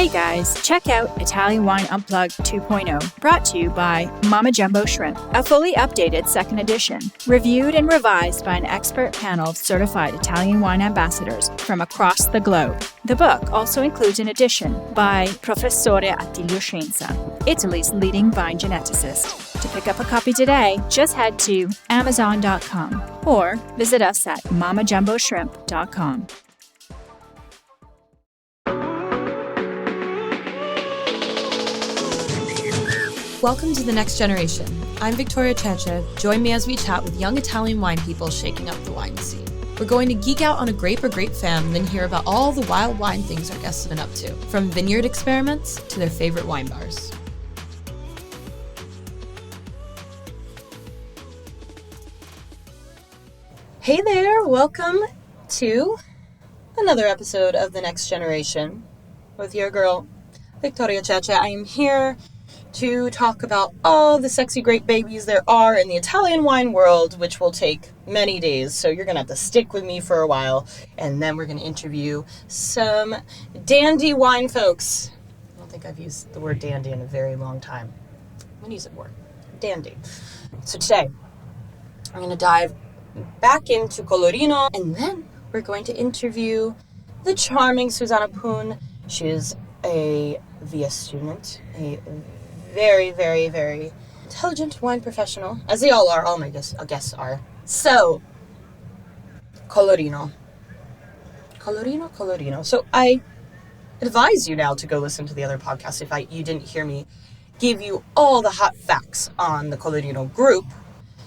Hey guys, check out Italian Wine Unplugged 2.0, brought to you by Mama Jumbo Shrimp, a fully updated second edition, reviewed and revised by an expert panel of certified Italian wine ambassadors from across the globe. The book also includes an edition by Professore Attilio Scienza, Italy's leading vine geneticist. To pick up a copy today, just head to Amazon.com or visit us at mamajumboshrimp.com. Welcome to The Next Generation. I'm Victoria Cece. Join me as we chat with young Italian wine people shaking up the wine scene. We're going to geek out on a grape or grape fam, then hear about all the wild wine things our guests have been up to, from vineyard experiments to their favorite wine bars. Hey there, welcome to another episode of The Next Generation with your girl, Victoria Cece. I am here to talk about all the sexy grape babies there are in the Italian wine world, which will take many days. So you're going to have to stick with me for a while, and then we're going to interview some dandy wine folks. I don't think I've used the word dandy in a very long time. I'm going to use it more. Dandy. So today, I'm going to dive back into Colorino, and then we're going to interview the charming Susanna Poon. She is a VS student, a very, very, very intelligent wine professional, as they all are. All my guests are. So, Colorino. So I advise you now to go listen to the other podcast if you didn't hear me give you all the hot facts on the Colorino group.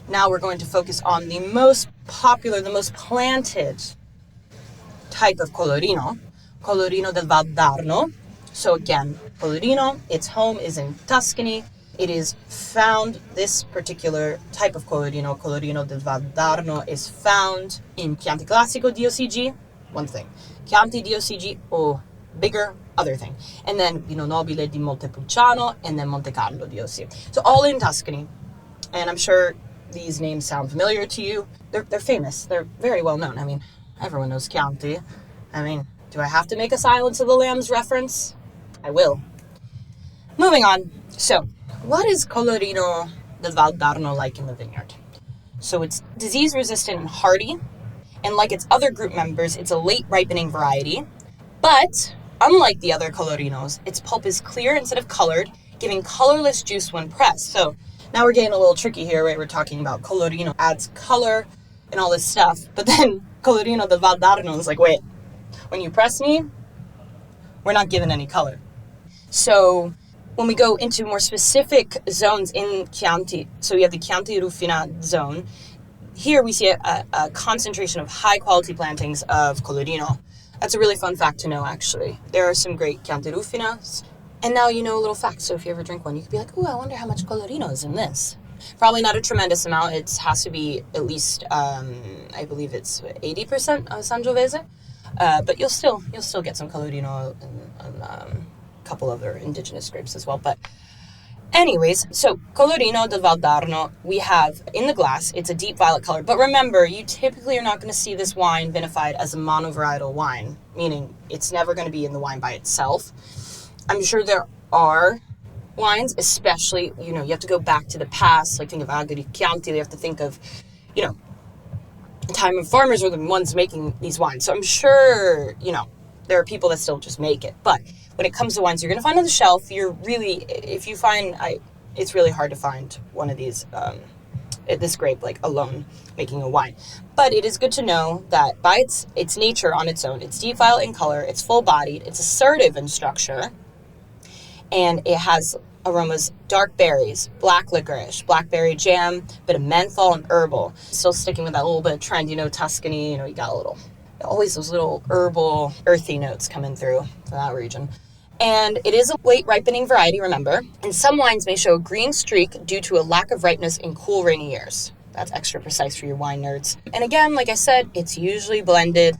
Now we're going to focus on the most popular, the most planted type of Colorino del Val d'Arno. So again, Colorino, its home is in Tuscany. It is found, this particular type of Colorino del Val d'Arno, is found in Chianti Classico DOCG, one thing. Chianti DOCG, bigger, other thing. And then Nobile di Montepulciano, and then Monte Carlo DOC. So all in Tuscany. And I'm sure these names sound familiar to you. They're famous. They're very well known. I mean, everyone knows Chianti. I mean, do I have to make a Silence of the Lambs reference? I will. Moving on. So, what is Colorino del Val d'Arno like in the vineyard? So it's disease resistant and hardy, and like its other group members, it's a late ripening variety. But unlike the other Colorinos, its pulp is clear instead of colored, giving colorless juice when pressed. So now we're getting a little tricky here, right? We're talking about Colorino adds color and all this stuff, but then Colorino del Val d'Arno is like, wait, when you press me, we're not given any color. So when we go into more specific zones in Chianti, so we have the Chianti Rufina zone. Here we see a concentration of high-quality plantings of Colorino. That's a really fun fact to know, actually. There are some great Chianti Rufinas. And now you know a little fact, so if you ever drink one, you could be like, I wonder how much Colorino is in this. Probably not a tremendous amount. It has to be at least, I believe it's 80% Sangiovese. But you'll still get some Colorino and a couple other indigenous grapes as well. But anyways, so Colorino del Val d'Arno, we have in the glass, it's a deep violet color. But remember, you typically are not going to see this wine vinified as a monovarietal wine, meaning it's never going to be in the wine by itself. I'm sure there are wines, especially, you have to go back to the past, like think of Agri Chianti, they have to think of, time when farmers were the ones making these wines. So I'm sure, there are people that still just make it. But when it comes to wines you're going to find on the shelf, it's really hard to find one of these, this grape, like alone making a wine. But it is good to know that by its nature on its own, it's deep violet in color, it's full-bodied, it's assertive in structure, and it has aromas, dark berries, black licorice, blackberry jam, bit of menthol and herbal. Still sticking with that little bit of trend, Tuscany, you got always those little herbal, earthy notes coming through from that region. And it is a late ripening variety, remember, and some wines may show a green streak due to a lack of ripeness in cool, rainy years. That's extra precise for your wine nerds. And again, like I said, it's usually blended,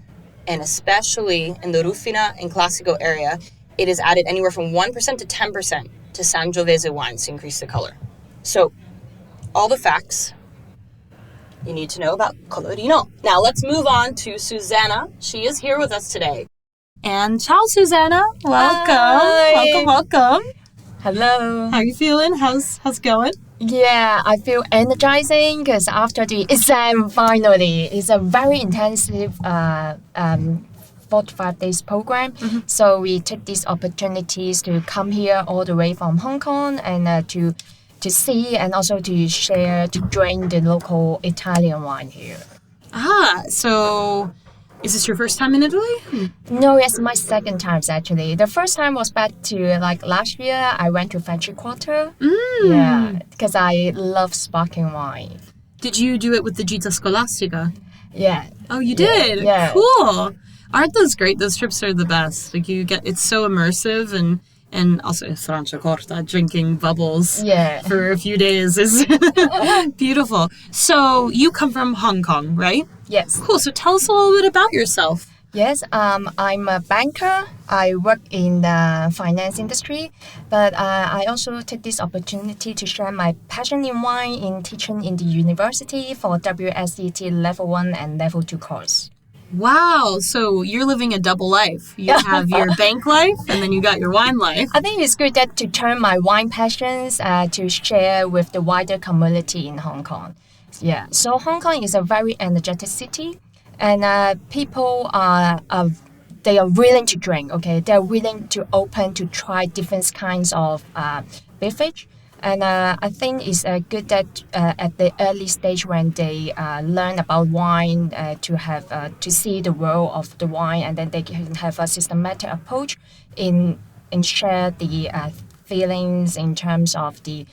and especially in the Rufina and Classico area, it is added anywhere from 1% to 10% to Sangiovese wines to increase the color. So, all the facts you need to know about Colorino. Now, let's move on to Susanna. She is here with us today. And ciao, Susanna. Welcome. Hi. Welcome. Hello. How are you feeling? How's it going? Yeah, I feel energizing because after the exam, finally, it's a very intensive 4 to 5 days program. So we take these opportunities to come here all the way from Hong Kong and to see and also to share, to drink the local Italian wine here. So is this your first time in Italy? No, it's my second time actually. The first time was back to like last year. I went to French Quarter. Yeah, because I love sparkling wine. Did you do it with the Gita Scolastica? Yeah. Oh, you did? Yeah. Cool. Aren't those great? Those trips are the best. Like it's so immersive and also Franciacorta, drinking bubbles for a few days is beautiful. So you come from Hong Kong, right? Yes. Cool. So tell us a little bit about yourself. Yes, I'm a banker. I work in the finance industry, but I also take this opportunity to share my passion in wine in teaching in the university for WSET Level 1 and Level 2 course. Wow. So you're living a double life. You have your bank life and then you got your wine life. I think it's good that to turn my wine passions to share with the wider community in Hong Kong. Yeah. So Hong Kong is a very energetic city, and people they are willing to drink. Okay, they're willing to open to try different kinds of beverage. And I think it's good that at the early stage when they learn about wine to see the world of the wine, and then they can have a systematic approach in share the feelings in terms of the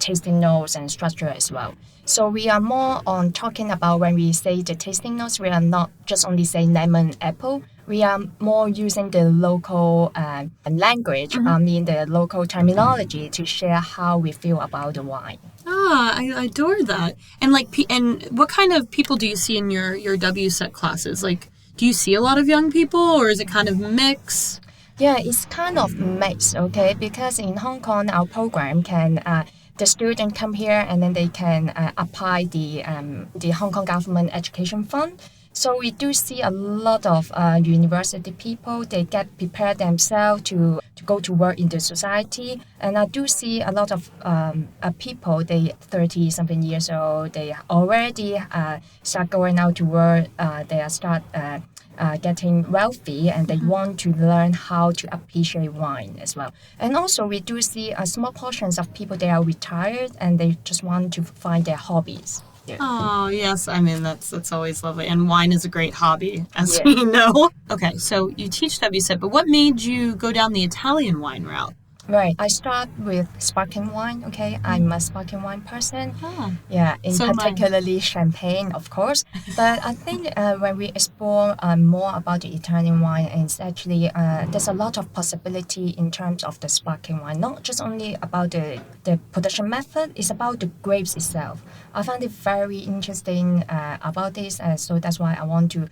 tasting notes and structure as well. So we are more on talking about when we say the tasting notes, we are not just only saying lemon, apple. We are more using the local language, the local terminology to share how we feel about the wine. I adore that. And and what kind of people do you see in your WSET classes? Like, do you see a lot of young people, or is it kind of mixed? Yeah, it's kind of mixed, okay? Because in Hong Kong, our program can the student come here and then they can apply the Hong Kong Government Education Fund. So we do see a lot of university people. They get prepared themselves to go to work in the society. And I do see a lot of people, they 30-something years old, they already start going out to work. They start getting wealthy, and they want to learn how to appreciate wine as well. And also we do see small portions of people, they are retired and they just want to find their hobbies. Yeah. Oh, yes. I mean, that's always lovely. And wine is a great hobby, as we know. Okay, so you teach WSET, but what made you go down the Italian wine route? Right. I start with sparkling wine, okay? I'm a sparkling wine person. Yeah, particularly champagne, of course. But I think when we explore more about the Italian wine, it's actually, there's a lot of possibility in terms of the sparkling wine. Not just only about the production method, it's about the grapes itself. I find it very interesting about this, so that's why I want to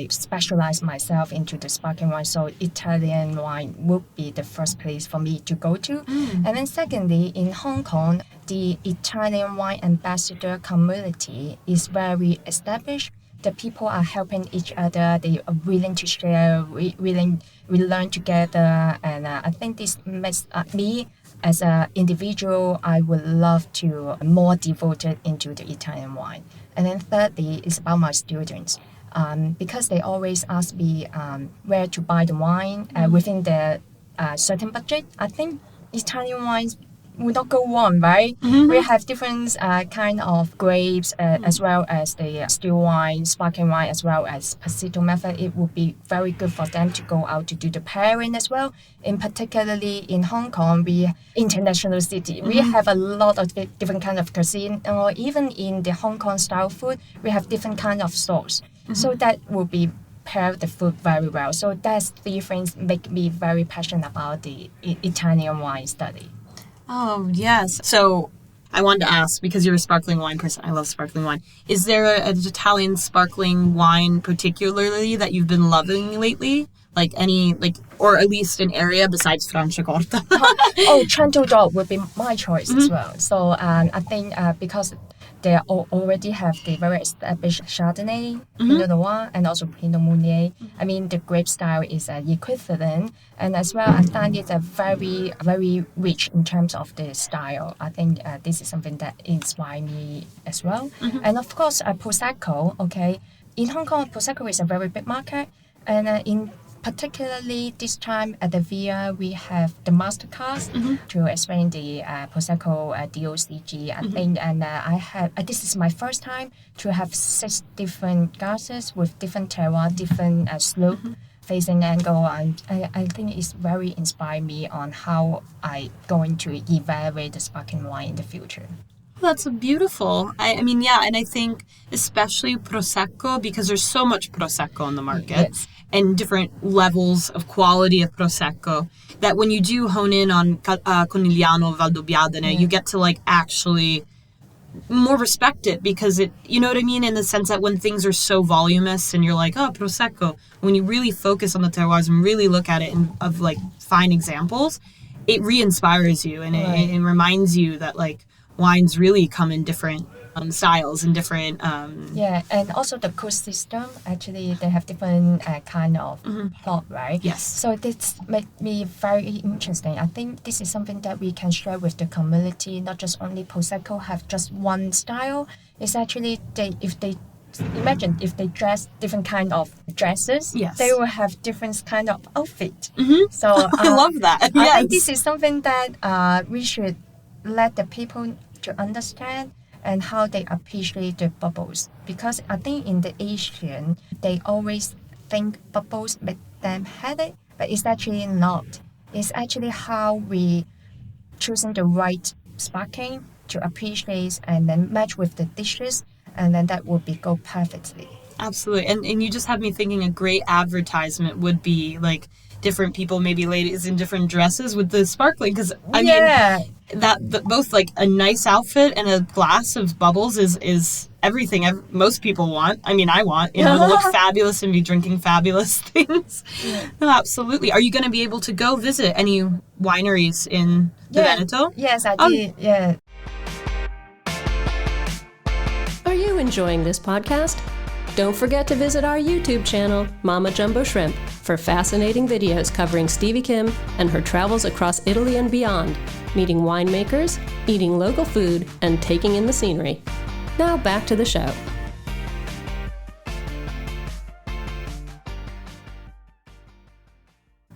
specialize myself into the sparkling wine. So Italian wine would be the first place for me to go to. And then secondly, in Hong Kong, the Italian wine ambassador community is very established. The people are helping each other. They are willing to share. We learn together. And I think this makes me as an individual, I would love to more devoted into the Italian wine. And then thirdly, it's about my students. Because they always ask me where to buy the wine within the certain budget. I think Italian wines would not go wrong, right? We have different kind of grapes as well as the still wine, sparkling wine, as well as Pasito method. It would be very good for them to go out to do the pairing as well. In particularly in Hong Kong, we international city. We have a lot of different kind of cuisine, or even in the Hong Kong style food, we have different kind of sauce. So that will be pair the food very well. So that's three things make me very passionate about the Italian wine study. Oh, yes. So I wanted to ask, because you're a sparkling wine person, I love sparkling wine. Is there an Italian sparkling wine particularly that you've been loving lately? Or at least an area besides Franciacorta? Trento Dog would be my choice as well. So I think because they already have the very established Chardonnay, Pinot Noir, and also Pinot Meunier. I mean, the grape style is equivalent, and as well, I find it very, very rich in terms of the style. I think this is something that inspired me as well. And of course, Prosecco, okay. In Hong Kong, Prosecco is a very big market, and in particularly this time at the VIA, we have the masterclass to explain the Prosecco DOCG. I think, and I have this is my first time to have 6 different glasses with different terroir, different slope, facing angle. I think it's very inspired me on how I going to evaluate the sparkling wine in the future. That's beautiful. I mean, yeah, and I think especially Prosecco, because there's so much Prosecco on the market and different levels of quality of Prosecco, that when you do hone in on Conigliano, Valdobbiadene, you get to like actually more respect it, because it, you know what I mean, in the sense that when things are so voluminous and you're like, oh, Prosecco, when you really focus on the terroirs and really look at it and of like fine examples, it re-inspires you, and it reminds you that like wines really come in different styles and different... and also the cost system, actually, they have different kind of plot, right? Yes. So this made me very interesting. I think this is something that we can share with the community, not just only Prosecco have just one style. It's actually, imagine if they dress different kind of dresses, they will have different kind of outfit. So I love that. I think this is something that we should let the people to understand and how they appreciate the bubbles, because I think in the Asian they always think bubbles make them headache, but it's actually not. It's actually how we choosing the right sparkling to appreciate and then match with the dishes, and then that will be go perfectly. Absolutely. And you just have me thinking a great advertisement would be like different people, maybe ladies in different dresses with the sparkling, because I mean that both like a nice outfit and a glass of bubbles is everything most people want. I mean, I want, to look fabulous and be drinking fabulous things. No, absolutely. Are you going to be able to go visit any wineries in the Veneto? Yes, I did. Yeah. Are you enjoying this podcast? Don't forget to visit our YouTube channel, Mama Jumbo Shrimp, for fascinating videos covering Stevie Kim and her travels across Italy and beyond, meeting winemakers, eating local food, and taking in the scenery. Now back to the show.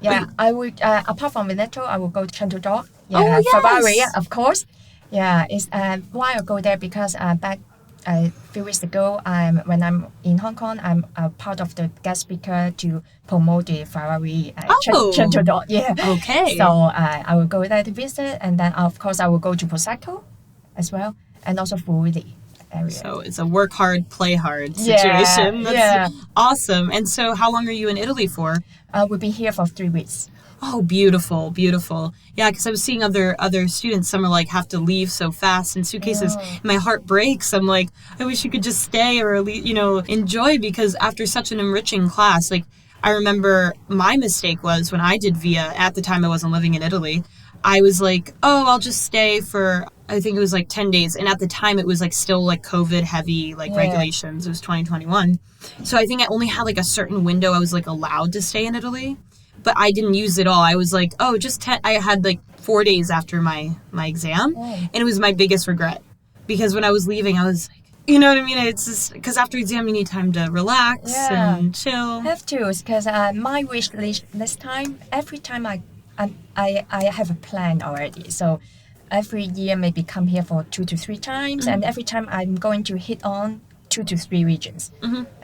Yeah, I would, apart from Veneto, I will go to Chanteudor. Yeah, Bavaria, of course. Yeah, it's why I go there, because back a few weeks ago, when I'm in Hong Kong, I'm a part of the guest speaker to promote the Ferrari Chanteudor. Yeah. Okay. So I will go there to visit, and then of course I will go to Prosecco as well, and also Friuli area. So it's a work hard, play hard situation. That's awesome. And so how long are you in Italy for? We'll be here for 3 weeks. Oh, beautiful, beautiful. Yeah, because I was seeing other students, some are like have to leave so fast in suitcases. My heart breaks. I'm like, I wish you could just stay or, enjoy, because after such an enriching class, like I remember my mistake was when I did VIA, at the time I wasn't living in Italy, I was like, oh, I'll just stay for, I think it was like 10 days. And at the time it was like still like COVID heavy, regulations. It was 2021. So I think I only had like a certain window I was like allowed to stay in Italy. But I didn't use it all. I was like, oh, I had like 4 days after my exam. And it was my biggest regret. Because when I was leaving, I was like, you know what I mean? It's just, because after exam, you need time to relax and chill. Have to, because my wish list this time, every time I have a plan already. So every year maybe come here for 2 to 3 times. And every time I'm going to hit on 2 to 3 regions.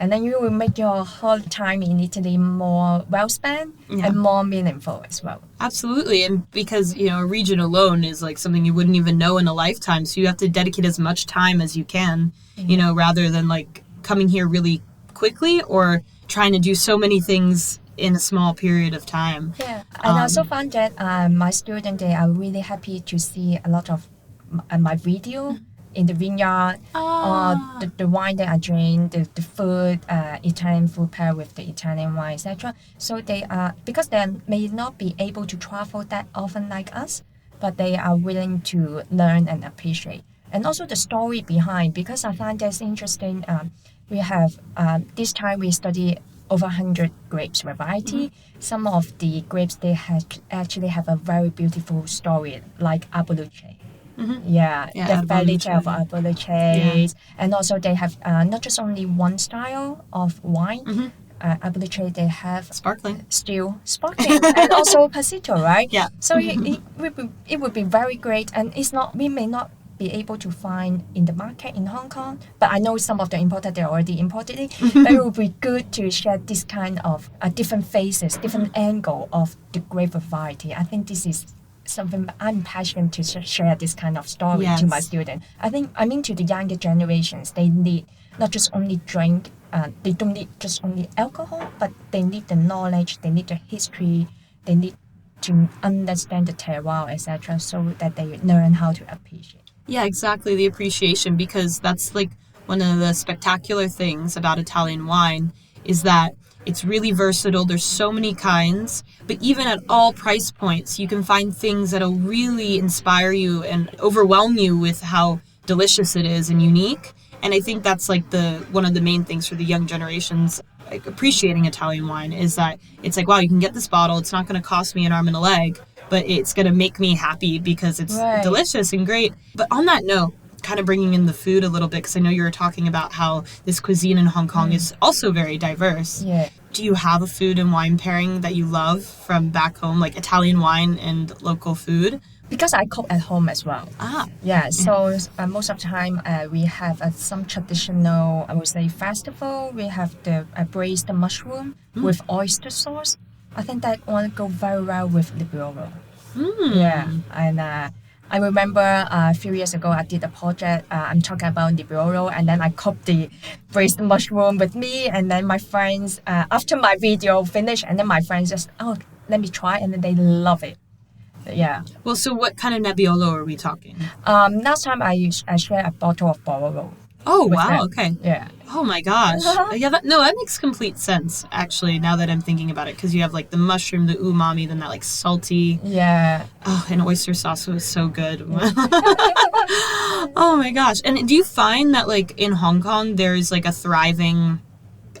And then you will make your whole time in Italy more well spent and more meaningful as well. Absolutely. And because, a region alone is like something you wouldn't even know in a lifetime. So you have to dedicate as much time as you can, rather than like coming here really quickly or trying to do so many things in a small period of time. Yeah. And I also found that my students, they are really happy to see a lot of my video in the vineyard, or the wine that I drink, the food, Italian food paired with the Italian wine, etc. So they are, because they may not be able to travel that often like us, but they are willing to learn and appreciate. and also the story behind, because I find that's interesting. We have this time we study over 100 grapes variety. Some of the grapes, they actually have a very beautiful story, like Aboluce. The fairy tale of Aboluce. And also they have not just only one style of wine. Aboluce, they have sparkling, still sparkling, and also Pasito, right? Yeah. So it would be very great, and we may not be able to find in the market in Hong Kong, but I know some of the importers, they already imported it. But it would be good to share this kind of different phases, different angle of the grape variety. I think this is something I'm passionate to share this kind of story to my students. I mean to the younger generations, they need not just only drink, they don't need just only alcohol, but they need the knowledge, they need the history, they need to understand the terroir, etc., so that they learn how to appreciate. Yeah, exactly, the appreciation, because that's like one of the spectacular things about Italian wine is that it's really versatile. There's so many kinds, but even at all price points, you can find things that'll really inspire you and overwhelm you with how delicious it is and unique. And I think that's like one of the main things for the young generations like appreciating Italian wine is that it's like, wow, you can get this bottle. It's not going to cost me an arm and a leg, but it's going to make me happy because it's delicious and great. But on that note, kind of bringing in the food a little bit, because I know you were talking about how this cuisine in Hong Kong is also very diverse. Yeah. Do you have a food and wine pairing that you love from back home, like Italian wine and local food? Because I cook at home as well. Yeah, so most of the time we have some traditional, I would say, festival. We have the braised mushroom with oyster sauce. I think that one go very well with Nebbiolo. Yeah, and I remember a few years ago I did a project. I'm talking about Nebbiolo, and then I cooked the braised mushroom with me, and then my friends, after my video finished, and then my friends just, let me try, and then they love it. Yeah. Well, so what kind of Nebbiolo are we talking? Last time I shared a bottle of Barolo. Oh, wow. Them. Okay. Yeah. Oh, my gosh. Yeah, that makes complete sense, actually, now that I'm thinking about it, because you have, like, the mushroom, the umami, then that, like, salty. Yeah. Oh, and oyster sauce was so good. Oh, my gosh. And do you find that, like, in Hong Kong, there's, like, a thriving,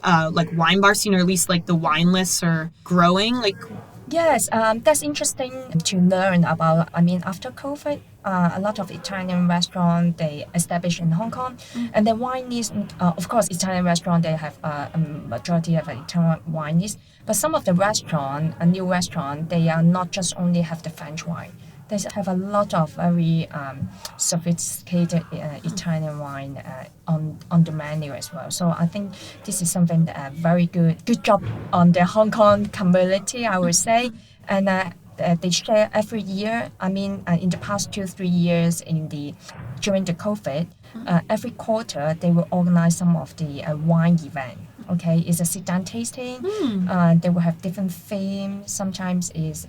like, wine bar scene, or at least, like, the wine lists are growing? Like... Yes, that's interesting to learn about. I mean, after COVID, a lot of Italian restaurants, they established in Hong Kong. And the wine is, of course, Italian restaurant, they have a majority of Italian wine is. But some of the restaurant, a new restaurant, they are not just only have the French wine. They have a lot of very sophisticated Italian wine on the menu as well. So I think this is something very good job on the Hong Kong community, I would say. And they share every year. I mean, in the past 2-3 years during the COVID, every quarter they will organize some of the wine event. Okay, it's a sit-down tasting. They will have different themes. Sometimes is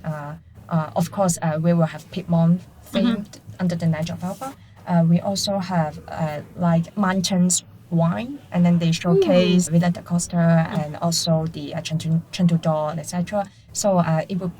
of course, we will have Piedmont themed under the Niger of Alpha. We also have like mountains wine, and then they showcase Villa da Costa and also the Central Door, etc. So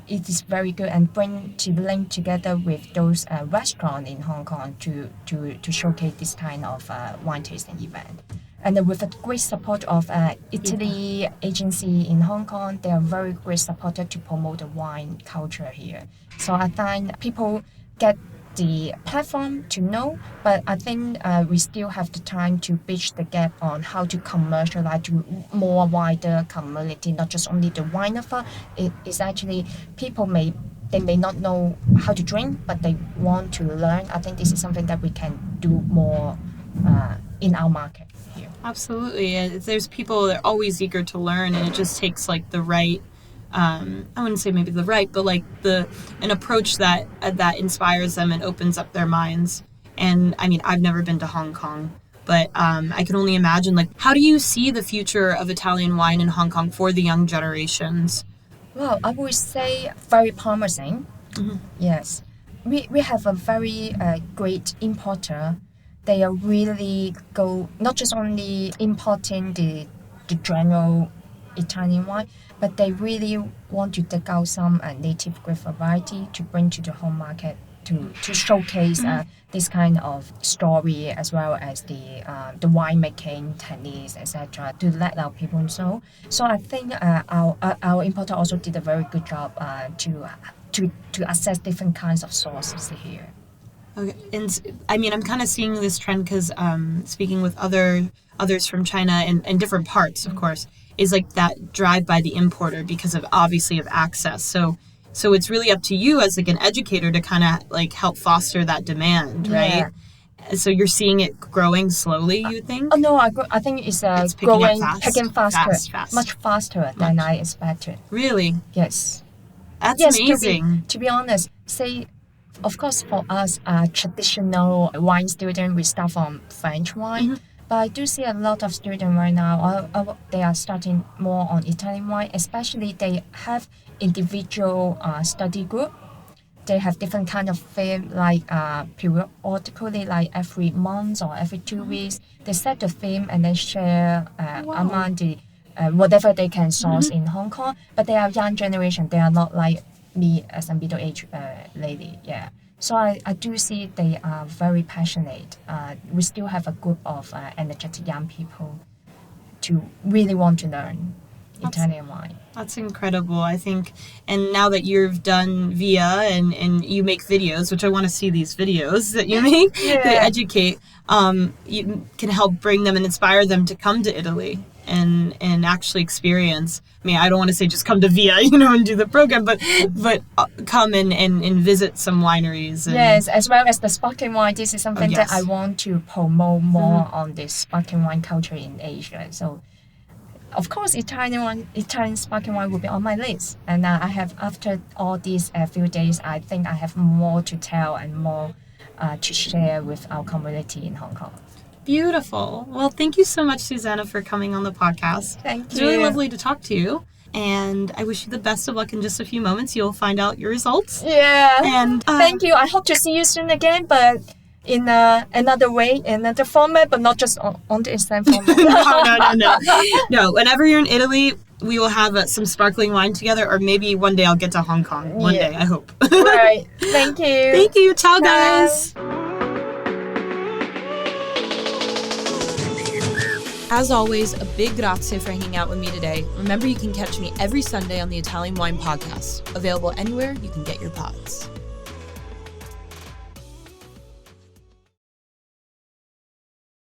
it is very good and link together with those restaurants in Hong Kong to showcase this kind of wine tasting event. And with the great support of Italy agency in Hong Kong, they are very great supporter to promote the wine culture here. So I find people get the platform to know, but I think we still have the time to bridge the gap on how to commercialize to more wider community, not just only the wine lover. It is actually people may not know how to drink, but they want to learn. I think this is something that we can do more in our market. Absolutely. There's people that are always eager to learn, and it just takes like the right, I wouldn't say maybe the right, but like an approach that inspires them and opens up their minds. And I mean, I've never been to Hong Kong, but I can only imagine, like, how do you see the future of Italian wine in Hong Kong for the young generations? Well, I would say very promising. Yes. We have a very great importer. They are really not just only importing the general Italian wine, but they really want to dig out some native grape variety to bring to the home market to showcase this kind of story as well as the winemaking techniques, etc., to let our people know. So I think our importer also did a very good job to assess different kinds of sources here. Okay, and I mean, I'm kind of seeing this trend because speaking with others from China and different parts, of course, is like that drive by the importer because of obviously of access. So it's really up to you as like an educator to kind of like help foster that demand, right? So you're seeing it growing slowly, you think? No, I think it's picking faster, much faster than I expected. Really? Yes. That's amazing. To be honest, say, of course, for us, traditional wine student, we start from French wine. But I do see a lot of students right now, they are starting more on Italian wine, especially they have individual study group. They have different kind of theme, like periodically, like every month or every 2 weeks. They set the theme and then share among the whatever they can source in Hong Kong. But they are young generation. They are not like me as a middle-aged lady. Yeah. So I do see they are very passionate. We still have a group of energetic young people to really want to learn Italian wine. That's incredible, I think. And now that you've done VIA and you make videos, which I want to see these videos that you make, that educate, you can help bring them and inspire them to come to Italy and actually experience. I mean, I don't want to say just come to VIA, and do the program, but come and visit some wineries. Yes, as well as the sparkling wine. This is something that I want to promote more on the sparkling wine culture in Asia. So, of course, Italian sparkling wine will be on my list. And I have, after all these few days, I think I have more to tell and more to share with our community in Hong Kong. Beautiful. Well, thank you so much, Susanna, for coming on the podcast. Thank you. It's really lovely to talk to you. And I wish you the best of luck. In just a few moments, you'll find out your results. Yeah. And thank you. I hope to see you soon again, but in another way, another format, but not just on the instant format. No, whenever you're in Italy, we will have some sparkling wine together, or maybe one day I'll get to Hong Kong. One day, I hope. Right. Thank you. Thank you. Ciao, guys. As always, a big grazie for hanging out with me today. Remember, you can catch me every Sunday on the Italian Wine Podcast, available anywhere you can get your pods.